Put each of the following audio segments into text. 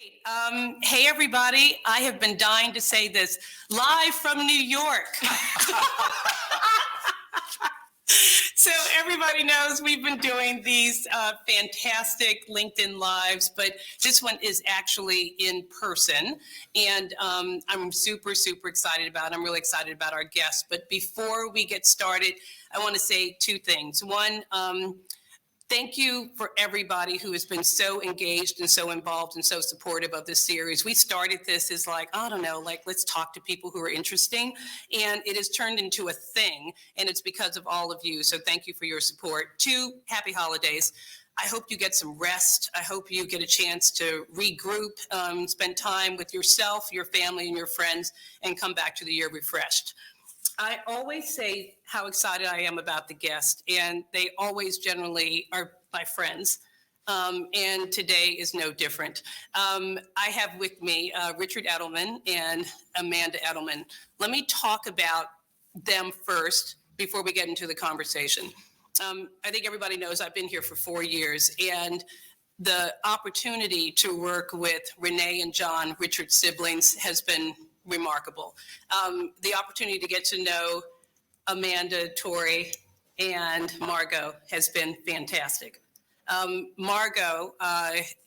Hey, everybody. I have been dying to say this live from New York. So everybody knows we've been doing these fantastic LinkedIn Lives, but this one is actually in person. And I'm super, super excited about it. I'm really excited about our guests. But before we get started, I want to say two things. One, thank you for everybody who has been so engaged and so involved and so supportive of this series. We started this as let's talk to people who are interesting. And it has turned into a thing. And it's because of all of you. So thank you for your support. Two, happy holidays. I hope you get some rest. I hope you get a chance to regroup, spend time with yourself, your family, and your friends, and come back to the year refreshed. I always say how excited I am about the guest, and they always generally are my friends, and today is no different. I have with me Richard Edelman and Amanda Edelman. Let me talk about them first before we get into the conversation. I think everybody knows I've been here for 4 years, and the opportunity to work with Renee and John, Richard's siblings, has been remarkable. The opportunity to get to know Amanda, Tori, and Margot has been fantastic. Margot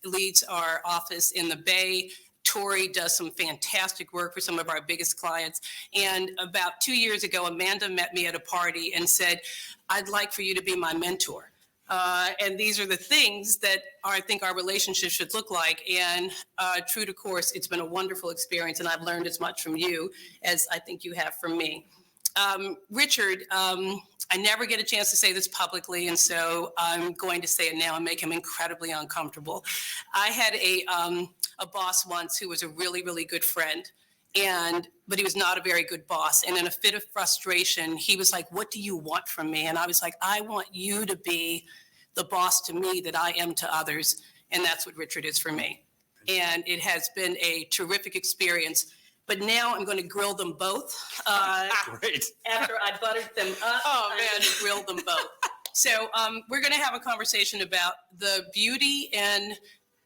leads our office in the Bay. Tori does some fantastic work for some of our biggest clients. And about 2 years ago, Amanda met me at a party and said, I'd like for you to be my mentor. And these are the things that I think our relationship should look like. And true to course, it's been a wonderful experience, and I've learned as much from you as I think you have from me. Richard, I never get a chance to say this publicly, and so I'm going to say it now and make him incredibly uncomfortable. I had a boss once who was a really, really good friend. But he was not a very good boss. And in a fit of frustration, he was like, what do you want from me? And I was like, I want you to be the boss to me that I am to others. And that's what Richard is for me. And it has been a terrific experience. But now I'm going to grill them both. Great. After I buttered them up, I'm going to grill them both. So we're going to have a conversation about the beauty and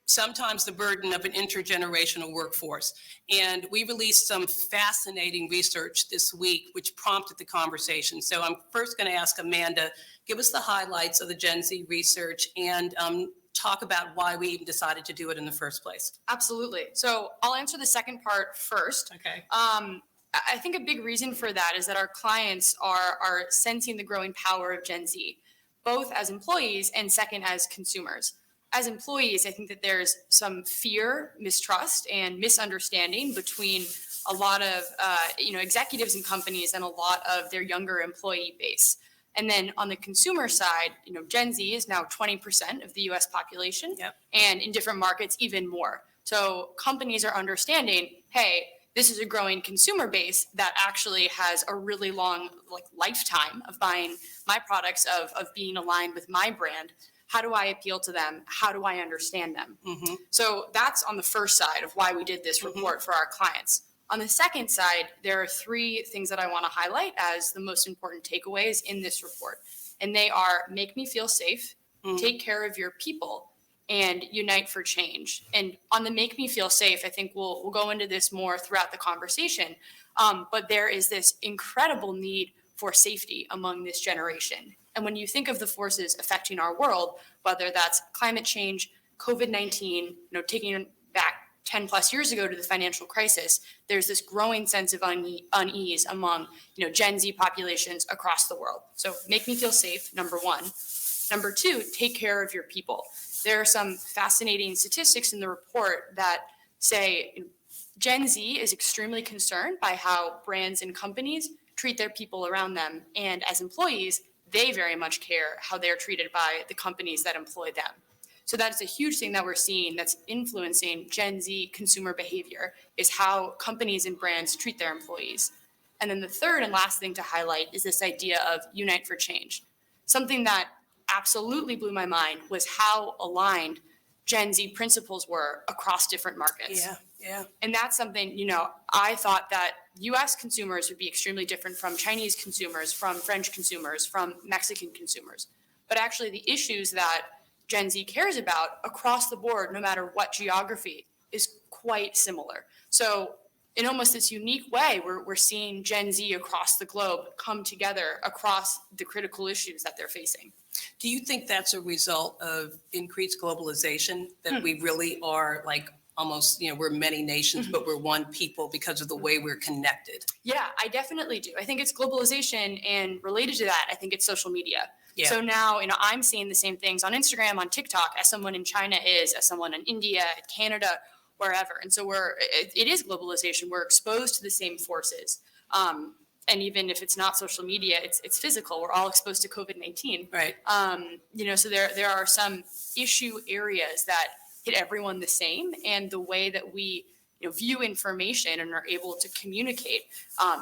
sometimes the burden of an intergenerational workforce. And we released some fascinating research this week, which prompted the conversation. So I'm first going to ask Amanda, give us the highlights of the Gen Z research and talk about why we even decided to do it in the first place. Absolutely. So I'll answer the second part first. Okay. I think a big reason for that is that our clients are sensing the growing power of Gen Z, both as employees and second as consumers. As employees, I think that there's some fear, mistrust, and misunderstanding between a lot of executives and companies and a lot of their younger employee base. And then on the consumer side, Gen Z is now 20% of the U.S. population, yep. And in different markets, even more. So companies are understanding, hey, this is a growing consumer base that actually has a really long lifetime of buying my products, of being aligned with my brand. How do I appeal to them? How do I understand them? Mm-hmm. So that's on the first side of why we did this report for our clients. On the second side, there are 3 things that I want to highlight as the most important takeaways in this report. And they are make me feel safe, take care of your people, and unite for change. And on the make me feel safe, I think we'll go into this more throughout the conversation. But there is this incredible need for safety among this generation. And when you think of the forces affecting our world, whether that's climate change, COVID-19, taking back 10 plus years ago to the financial crisis, there's this growing sense of unease among, Gen Z populations across the world. So make me feel safe, number 1. Number 2, take care of your people. There are some fascinating statistics in the report that say Gen Z is extremely concerned by how brands and companies treat their people around them. And as employees, they very much care how they're treated by the companies that employ them. So that's a huge thing that we're seeing that's influencing Gen Z consumer behavior, is how companies and brands treat their employees. And then the third and last thing to highlight is this idea of unite for change. Something that absolutely blew my mind was how aligned Gen Z principles were across different markets. Yeah. And that's something, I thought that U.S. consumers would be extremely different from Chinese consumers, from French consumers, from Mexican consumers. But actually the issues that Gen Z cares about across the board, no matter what geography, is quite similar. So in almost this unique way, we're seeing Gen Z across the globe come together across the critical issues that they're facing. Do you think that's a result of increased globalization, that we really are like almost, we're many nations, but we're one people because of the way we're connected? Yeah, I definitely do. I think it's globalization, and related to that, I think it's social media. Yeah. So now, I'm seeing the same things on Instagram, on TikTok, as someone in China is, as someone in India, Canada, wherever. And so it is globalization. We're exposed to the same forces. And even if it's not social media, it's physical. We're all exposed to COVID-19. Right. So there are some issue areas that hit everyone the same, and the way that we view information and are able to communicate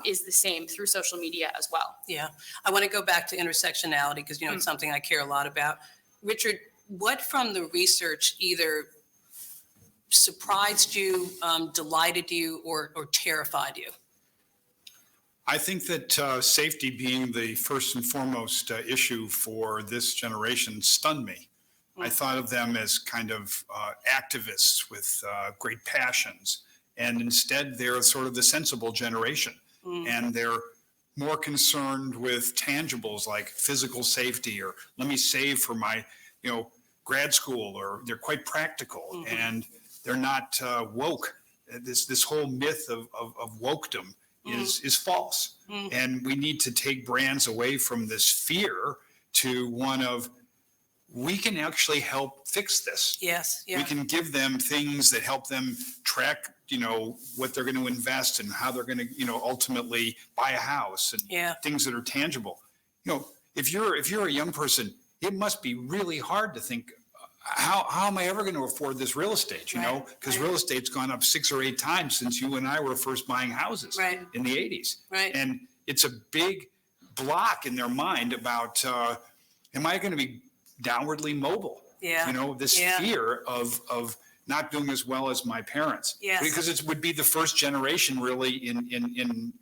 is the same through social media as well. Yeah. I want to go back to intersectionality because, it's something I care a lot about. Richard, what from the research either surprised you, delighted you, or terrified you? I think that safety being the first and foremost issue for this generation stunned me. I thought of them as kind of activists with great passions, and instead they're sort of the sensible generation, and they're more concerned with tangibles like physical safety, or let me save for my, grad school, or they're quite practical, and they're not woke. This whole myth of wokedom is false. And we need to take brands away from this fear to one of, we can actually help fix this. Yes. Yeah. We can give them things that help them track, what they're going to invest and how they're going to, ultimately buy a house, and things that are tangible. If you're a young person, it must be really hard to think, how am I ever going to afford this real estate? Because real estate's gone up 6 or 8 times since you and I were first buying houses in the 80s. Right. And it's a big block in their mind about, am I going to be downwardly mobile? Yeah. This fear of not doing as well as my parents. Yes. Because it would be the first generation really in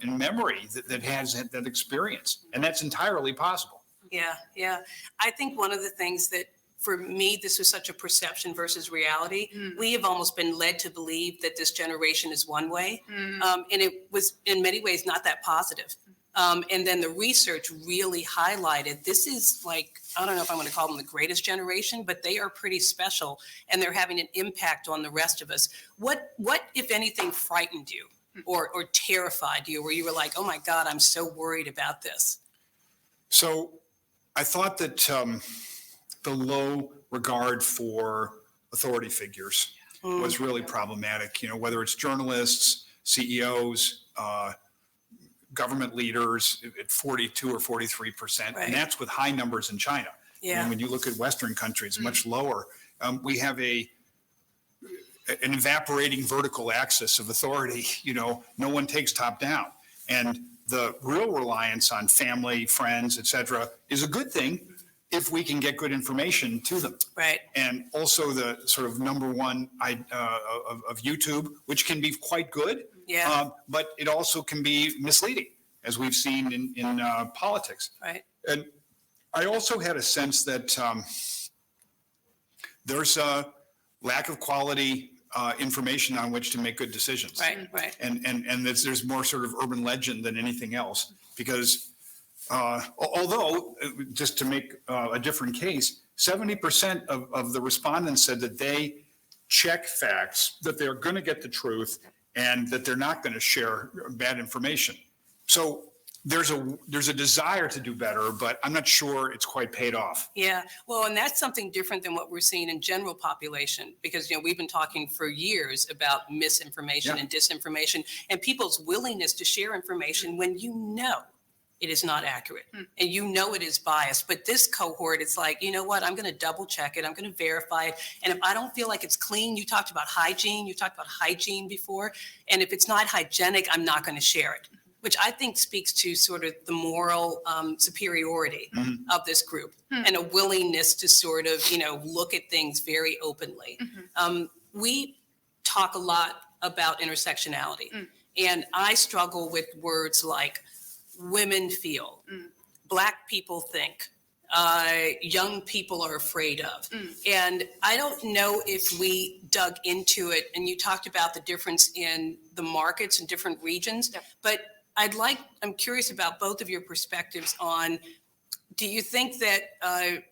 memory that has that experience. And that's entirely possible. Yeah. Yeah. I think one of the things that, for me, this was such a perception versus reality. We have almost been led to believe that this generation is one way. And it was in many ways not that positive. And then the research really highlighted, this is like, I don't know if I'm going to call them the greatest generation, but they are pretty special, and they're having an impact on the rest of us. What if anything, frightened you or terrified you, where you were like, oh my God, I'm so worried about this? So I thought that the low regard for authority figures was really problematic, whether it's journalists, CEOs, government leaders at 42 or 43%. Right. And that's with high numbers in China. Yeah. And when you look at Western countries, much lower. We have an evaporating vertical axis of authority. No one takes top down. And the real reliance on family, friends, et cetera, is a good thing if we can get good information to them. Right. And also the sort of number one of YouTube, which can be quite good. Yeah. But it also can be misleading, as we've seen in politics. Right. And I also had a sense that there's a lack of quality information on which to make good decisions. Right. Right. And there's more sort of urban legend than anything else, because although, just to make a different case, 70% of the respondents said that they check facts, that they're going to get the truth, and that they're not going to share bad information. So there's a desire to do better, but I'm not sure it's quite paid off. Yeah. Well, and that's something different than what we're seeing in general population, because, we've been talking for years about misinformation and disinformation, and people's willingness to share information when it is not accurate and it is biased. But this cohort, it's like, you know what, I'm going to double check it. I'm going to verify it. And if I don't feel like it's clean, you talked about hygiene before. And if it's not hygienic, I'm not going to share it, which I think speaks to sort of the moral superiority of this group and a willingness to sort of, look at things very openly. We talk a lot about intersectionality, and I struggle with words like women feel, Black people think, young people are afraid of. And I don't know if we dug into it, and you talked about the difference in the markets in different regions, but I'm curious about both of your perspectives on, do you think that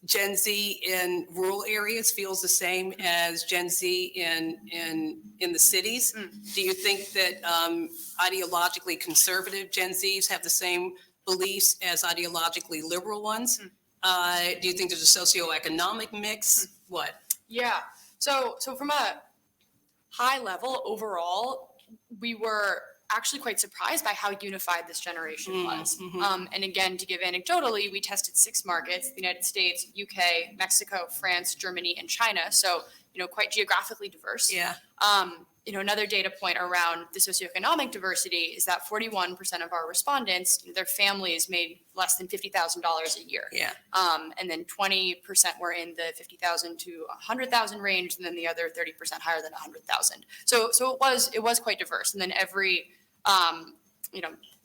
Gen Z in rural areas feels the same as Gen Z in the cities? Do you think that ideologically conservative Gen Zs have the same beliefs as ideologically liberal ones? Do you think there's a socioeconomic mix? What? Yeah. So from a high level overall, we were actually quite surprised by how unified this generation was. And again, to give anecdotally, we tested 6 markets: the United States, UK, Mexico, France, Germany, and China. So, quite geographically diverse. Yeah. Another data point around the socioeconomic diversity is that 41% of our respondents, their families made less than $50,000 a year. Yeah. And then 20% were in the 50,000 to 100,000 range, and then the other 30% higher than 100,000. So it was quite diverse. And then every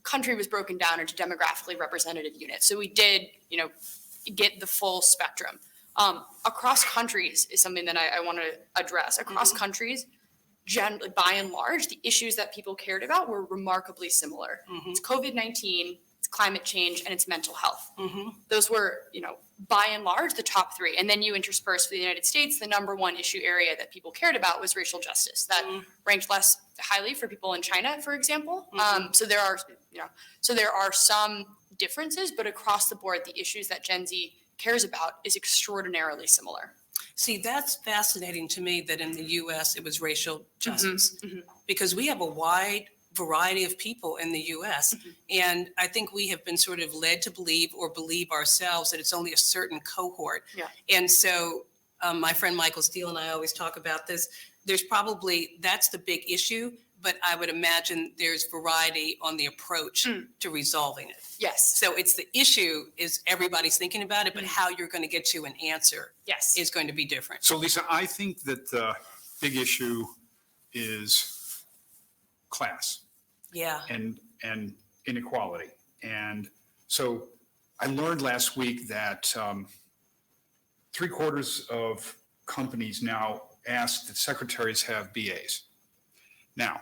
country was broken down into demographically representative units. So we did, get the full spectrum. Across countries is something that I want to address. Across countries, generally, by and large, the issues that people cared about were remarkably similar. It's COVID-19, it's climate change, and it's mental health. Those were, by and large, the top 3. And then you intersperse for the United States, the number 1 issue area that people cared about was racial justice. That ranked less highly for people in China, for example. So there are some differences, but across the board, the issues that Gen Z cares about is extraordinarily similar. See, that's fascinating to me that in the U.S. it was racial justice, because we have a wide variety of people in the U.S. And I think we have been sort of led to believe or believe ourselves that it's only a certain cohort. Yeah. And so my friend Michael Steele and I always talk about this. That's the big issue, but I would imagine there's variety on the approach to resolving it. Yes. So it's the issue is everybody's thinking about it, but how you're going to get to an answer is going to be different. So Lisa, I think that the big issue is class. Yeah. And inequality. And so I learned last week that 3/4 of companies now ask that secretaries have BAs. Now,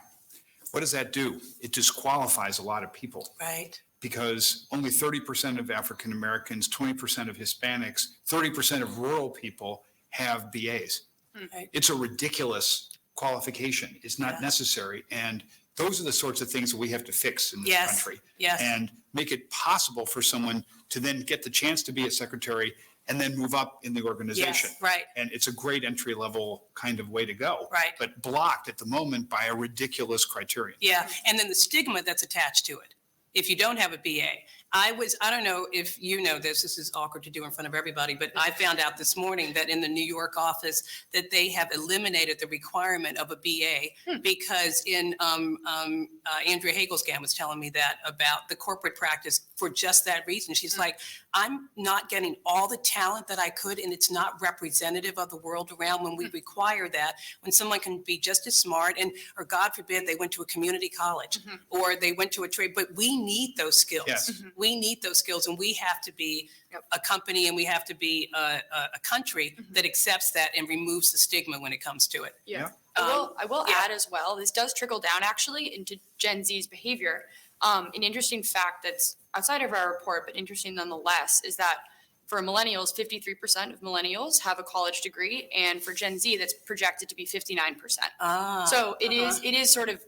what does that do? It disqualifies a lot of people. Right. Because only 30% of African Americans, 20% of Hispanics, 30% of rural people have BAs. Right. It's a ridiculous qualification. It's not necessary. And those are the sorts of things that we have to fix in this country. Yes. And make it possible for someone to then get the chance to be a secretary and then move up in the organization. Yes, right. And it's a great entry level kind of way to go. Right. But blocked at the moment by a ridiculous criterion. Yeah. And then the stigma that's attached to it. If you don't have a BA, I don't know if you know this is awkward to do in front of everybody, but I found out this morning that in the New York office that they have eliminated the requirement of a BA because Andrea Hagelskamp was telling me that about the corporate practice for just that reason. She's like, I'm not getting all the talent that I could, and it's not representative of the world around when we require that, when someone can be just as smart or God forbid they went to a community college or they went to a trade, but we need those skills. Yes. We need those skills, and we have to be a company and we have to be a country that accepts that and removes the stigma when it comes to it. Yeah. I will add as well, this does trickle down actually into Gen Z's behavior. An interesting fact that's outside of our report, but interesting nonetheless, is that for millennials, 53% of millennials have a college degree, and for Gen Z, that's projected to be 59%. So it is sort of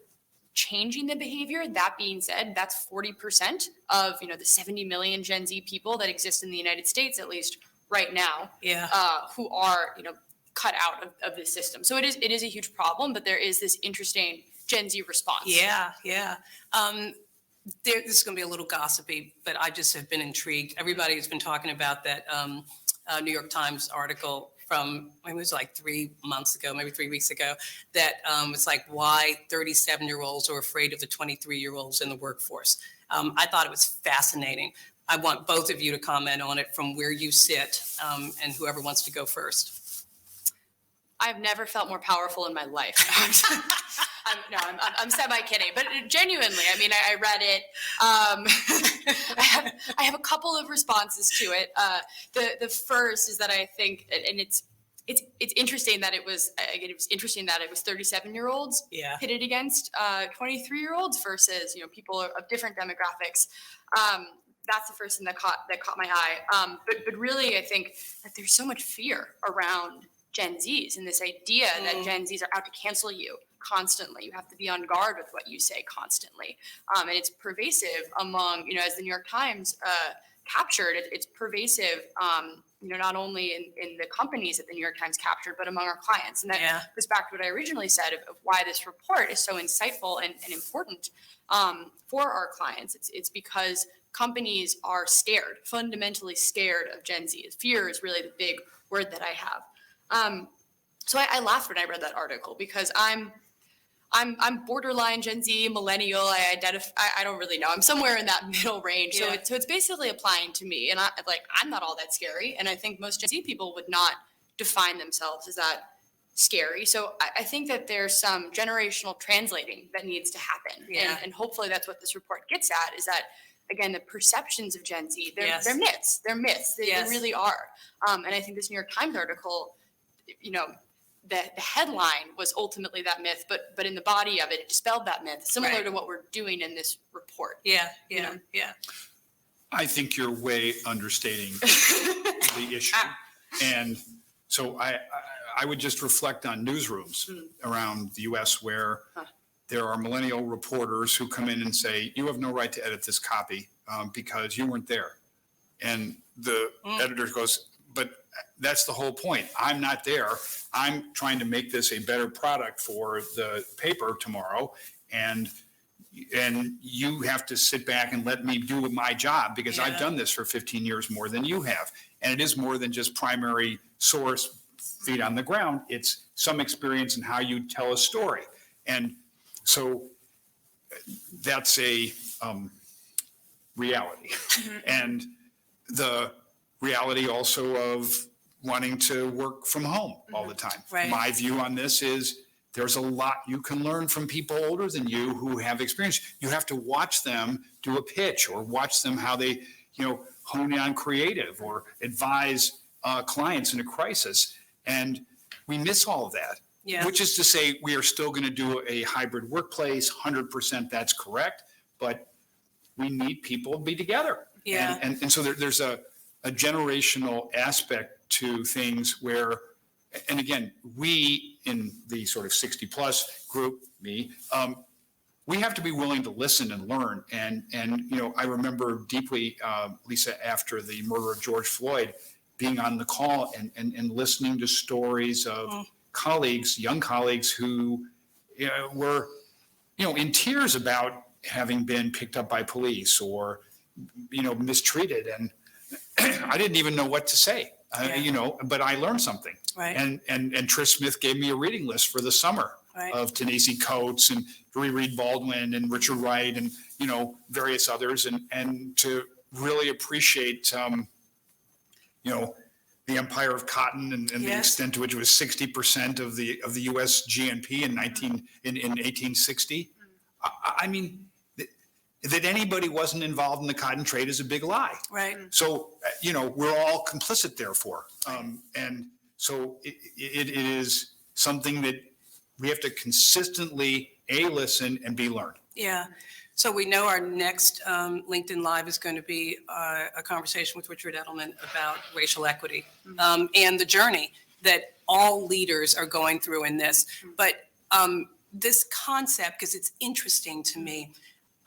changing the behavior. That being said, that's 40% of the 70 million Gen Z people that exist in the United States, at least right now, who are cut out of this system. So it is a huge problem, but there is this interesting Gen Z response. Yeah. This is going to be a little gossipy, but I just have been intrigued. Everybody has been talking about that New York Times article from, it was like 3 months ago, maybe 3 weeks ago, that was like why 37-year-olds are afraid of the 23-year-olds in the workforce. I thought it was fascinating. I want both of you to comment on it from where you sit, and whoever wants to go first. I've never felt more powerful in my life. I'm semi-kidding, but genuinely, I mean, I read it. I have a couple of responses to it. The first is that I think, and it's interesting that it was 37-year-olds pitted against 23-year-olds versus people of different demographics. That's the first thing that caught my eye. But really, I think that there's so much fear around Gen Zs and this idea that Gen Zs are out to cancel you constantly. You have to be on guard with what you say constantly. And it's pervasive among, as the New York Times captured, it's pervasive, not only in the companies that the New York Times captured, but among our clients. And that goes back to what I originally said of why this report is so insightful and important for our clients. It's because companies are scared, fundamentally scared of Gen Z. Fear is really the big word that I have. So I laughed when I read that article because I'm borderline Gen Z, millennial. I don't really know. I'm somewhere in that middle range. So it's basically applying to me. And I'm not all that scary. And I think most Gen Z people would not define themselves as that scary. So I think that there's some generational translating that needs to happen. Yeah. And hopefully that's what this report gets at, is that, again, the perceptions of Gen Z, they're myths. They're myths. They really are. And I think this New York Times article, the headline was ultimately that myth, but in the body of it, it dispelled that myth, similar to what we're doing in this report. Yeah. I think you're way understating the issue. And so I would just reflect on newsrooms around the U.S. where there are millennial reporters who come in and say, you have no right to edit this copy because you weren't there. And the editor goes, but that's the whole point. I'm not there. I'm trying to make this a better product for the paper tomorrow. And you have to sit back and let me do my job because I've done this for 15 years more than you have. And it is more than just primary source, feet on the ground. It's some experience in how you tell a story. And so that's a reality. And the reality also of wanting to work from home all the time. Right. My view on this is there's a lot you can learn from people older than you who have experience. You have to watch them do a pitch or watch them how they, hone in on creative or advise clients in a crisis. And we miss all of that. Yeah. Which is to say we are still going to do a hybrid workplace, 100% that's correct, but we need people to be together. Yeah. And so there's a generational aspect to things where, and again, we in the sort of 60 plus group, we have to be willing to listen and learn. And I remember deeply, Lisa, after the murder of George Floyd, being on the call and listening to stories of colleagues, young colleagues who were, in tears about having been picked up by police or, mistreated. And I didn't even know what to say, but I learned something. Right. And Trish Smith gave me a reading list for the summer of Ta-Nehisi Coates and Reed Baldwin and Richard Wright and, various others. And to really appreciate, the empire of cotton and the extent to which it was 60% of the U.S. GNP in 1860. I mean, that anybody wasn't involved in the cotton trade is a big lie. Right. So, we're all complicit therefore. And so it is something that we have to consistently listen and be learned. Yeah. So we know our next LinkedIn Live is going to be a conversation with Richard Edelman about racial equity and the journey that all leaders are going through in this. But this concept, because it's interesting to me,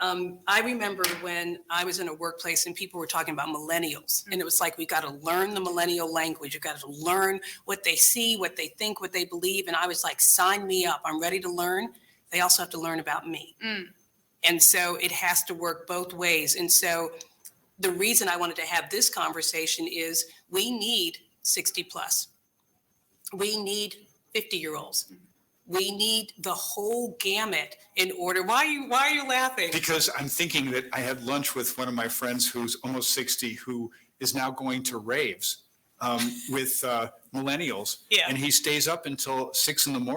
I remember when I was in a workplace and people were talking about millennials, and it was like, we got to learn the millennial language. You've got to learn what they see, what they think, what they believe. And I was like, sign me up. I'm ready to learn. They also have to learn about me. And so it has to work both ways. And so the reason I wanted to have this conversation is we need 60 plus. We need 50-year-olds. We need the whole gamut in order. Why are you laughing? Because I'm thinking that I had lunch with one of my friends who's almost 60, who is now going to raves with millennials. Yeah. And he stays up until 6 a.m.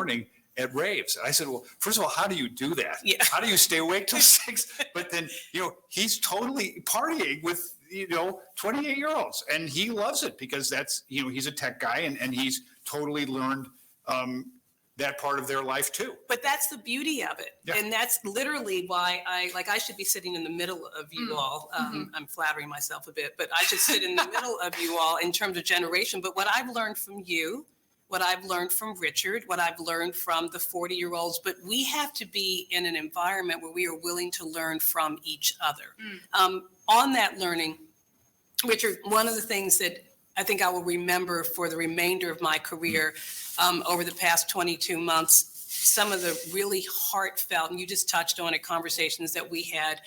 at raves. And I said, well, first of all, how do you do that? Yeah. How do you stay awake till 6? But then, he's totally partying with, 28-year-olds, and he loves it because that's, he's a tech guy, and he's totally learned that part of their life too. But that's the beauty of it. Yeah. And that's literally why I should be sitting in the middle of you all. I'm flattering myself a bit, but I should sit in the middle of you all in terms of generation. But what I've learned from you, what I've learned from Richard, what I've learned from the 40-year-olds, but we have to be in an environment where we are willing to learn from each other. On that learning, Richard, one of the things that I think I will remember for the remainder of my career over the past 22 months, some of the really heartfelt, and you just touched on it, conversations that we had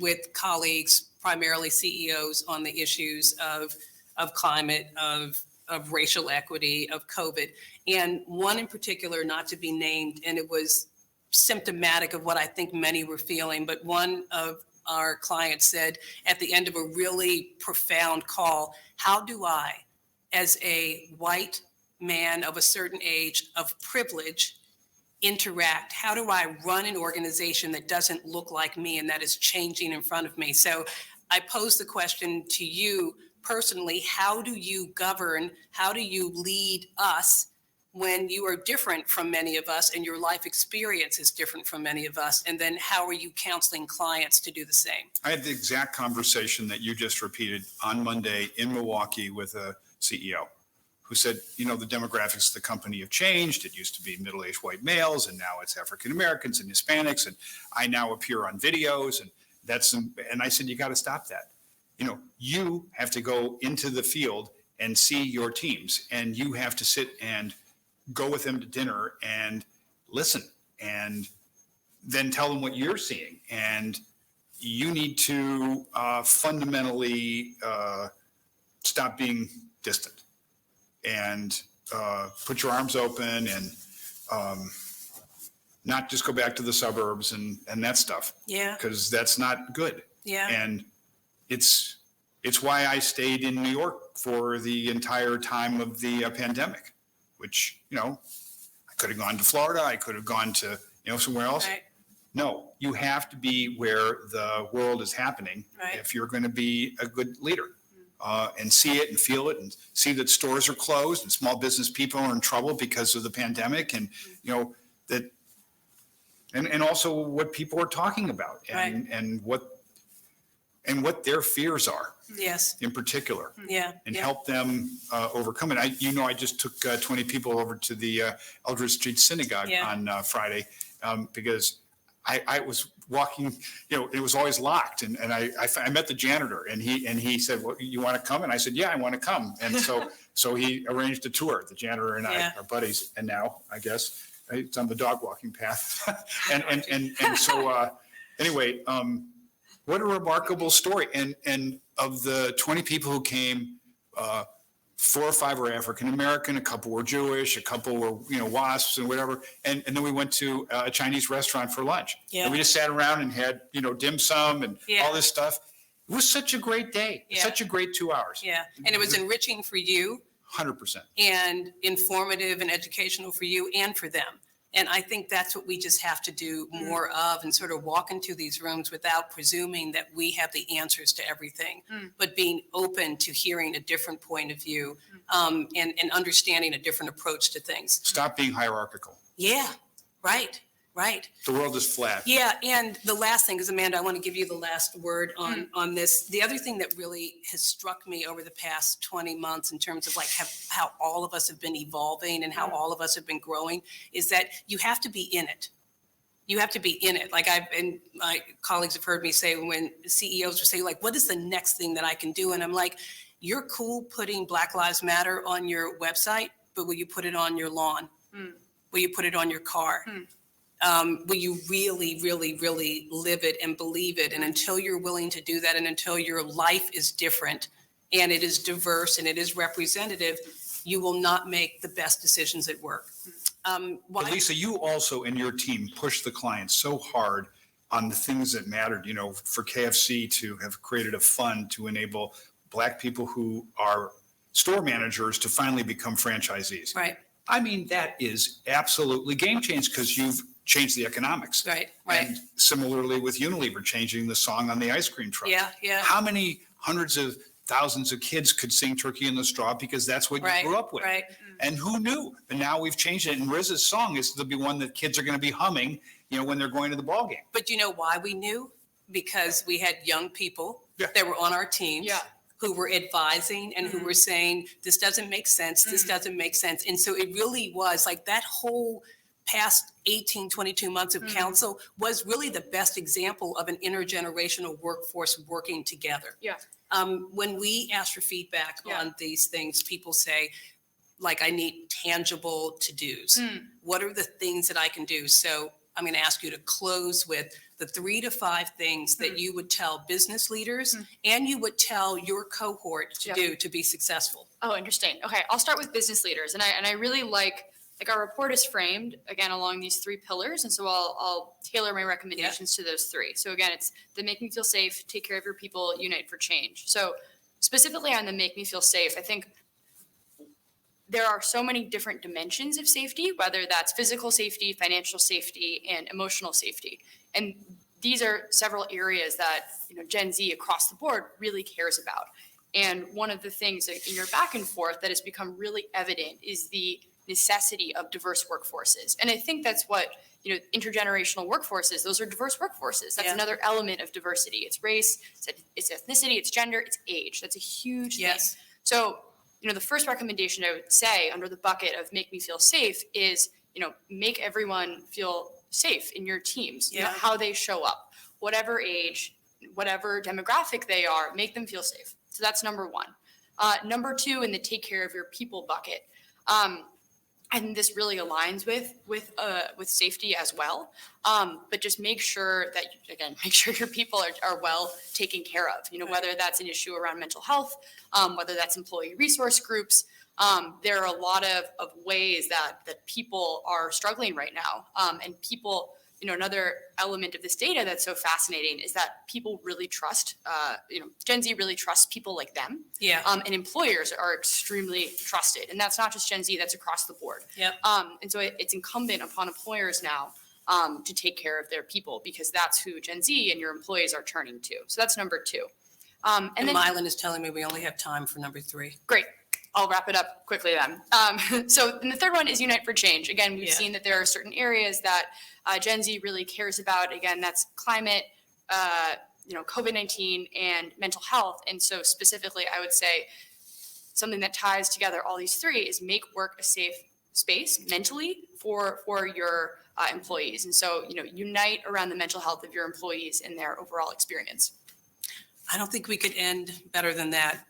with colleagues, primarily CEOs, on the issues of climate, of racial equity, of COVID. And one in particular, not to be named, and it was symptomatic of what I think many were feeling, but one of our clients said at the end of a really profound call, how do I, as a white man of a certain age of privilege, interact? How do I run an organization that doesn't look like me and that is changing in front of me? So I pose the question to you personally, how do you govern, how do you lead us when you are different from many of us and your life experience is different from many of us? And then how are you counseling clients to do the same? I had the exact conversation that you just repeated on Monday in Milwaukee with a CEO who said, the demographics of the company have changed. It used to be middle-aged white males, and now it's African Americans and Hispanics. And I now appear on videos, and I said, you got to stop that. You have to go into the field and see your teams, and you have to sit and go with them to dinner and listen, and then tell them what you're seeing. And you need to fundamentally stop being distant and put your arms open and not just go back to the suburbs and that stuff. Yeah. Because that's not good. Yeah. And it's why I stayed in New York for the entire time of the pandemic, which, I could have gone to Florida. I could have gone to, somewhere else. Right. No, you have to be where the world is happening if you're going to be a good leader. And see it and feel it and see that stores are closed and small business people are in trouble because of the pandemic, and that and also what people are talking about and what their fears are. Yes. In particular. Yeah. And help them overcome it. I just took 20 people over to the Eldridge Street Synagogue on Friday because I was walking, it was always locked. And I met the janitor and he said, well, you want to come? And I said, yeah, I want to come. And so he arranged a tour. The janitor and I are buddies. And now, I guess, it's on the dog walking path. and so anyway, what a remarkable story. And of the 20 people who came, 4 or 5 were African American, a couple were Jewish, a couple were, WASPs and whatever. And then we went to a Chinese restaurant for lunch. Yeah. And we just sat around and had, dim sum and all this stuff. It was such a great day, such a great 2 hours. Yeah. And it was enriching for you. 100%. And informative and educational for you and for them. And I think that's what we just have to do more of, and sort of walk into these rooms without presuming that we have the answers to everything, but being open to hearing a different point of view and understanding a different approach to things. Stop being hierarchical. Yeah, right. The world is flat. Yeah, and the last thing is, Amanda, I want to give you the last word on this. The other thing that really has struck me over the past 20 months in terms of how all of us have been evolving and how all of us have been growing is that you have to be in it. You have to be in it. And my colleagues have heard me say when CEOs will say, what is the next thing that I can do? And I'm like, you're cool putting Black Lives Matter on your website, but will you put it on your lawn? Will you put it on your car? Will you really, really, really live it and believe it? And until you're willing to do that, and until your life is different and it is diverse and it is representative, you will not make the best decisions at work. But Lisa, you also and your team push the clients so hard on the things that mattered, for KFC to have created a fund to enable Black people who are store managers to finally become franchisees. Right. I mean, that is absolutely game change because you've changed the economics. Right. And similarly with Unilever changing the song on the ice cream truck. Yeah. How many hundreds of thousands of kids could sing Turkey in the Straw because that's what you grew up with? Right. And who knew? But now we've changed it. And Riz's song is to be one that kids are going to be humming, when they're going to the ball game. But you know why we knew? Because we had young people Yeah. that were on our teams. Yeah. Who were advising and who were saying, this doesn't make sense, this doesn't make sense. And so it really was like that whole past 18, 22 months of council was really the best example of an intergenerational workforce working together. Yeah. When we ask for feedback on these things, people say, like, I need tangible to-dos. What are the things that I can do? So I'm going to ask you to close with the 3 to 5 things that you would tell business leaders and you would tell your cohort to do to be successful. Oh, interesting. Okay, I'll start with business leaders, and I really like our report is framed again along these 3 pillars, and so I'll tailor my recommendations to those 3. So again, it's the make me feel safe, take care of your people, unite for change. So specifically on the make me feel safe, I think there are so many different dimensions of safety, whether that's physical safety, financial safety, and emotional safety. And these are several areas that Gen Z across the board really cares about. And one of the things in your back and forth that has become really evident is the necessity of diverse workforces. And I think that's what intergenerational workforces, those are diverse workforces. That's another element of diversity. It's race, it's ethnicity, it's gender, it's age. That's a huge thing. So the first recommendation I would say under the bucket of make me feel safe is, make everyone feel safe in your teams, how they show up, whatever age, whatever demographic they are, make them feel safe. So that's number 1. Number 2, in the take care of your people bucket. And this really aligns with safety as well. But just make sure that, make sure your people are well taken care of, whether that's an issue around mental health, whether that's employee resource groups. There are a lot of ways that people are struggling right now. And people, another element of this data that's so fascinating is that people really trust, Gen Z really trusts people like them. Yeah. And employers are extremely trusted. And that's not just Gen Z, that's across the board. Yep. And so it's incumbent upon employers now to take care of their people, because that's who Gen Z and your employees are turning to. So that's number 2. And then Mylan is telling me we only have time for number 3. Great. I'll wrap it up quickly then. So then the third one is unite for change. Again, we've seen that there are certain areas that Gen Z really cares about. Again, that's climate, COVID-19 and mental health. And so specifically, I would say something that ties together all these 3 is make work a safe space mentally for your employees. And so, unite around the mental health of your employees and their overall experience. I don't think we could end better than that.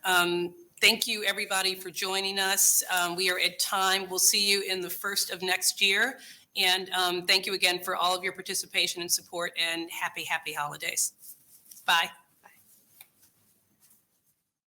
Thank you, everybody, for joining us. We are at time. We'll see you in the first of next year. And thank you again for all of your participation and support, and happy holidays. Bye.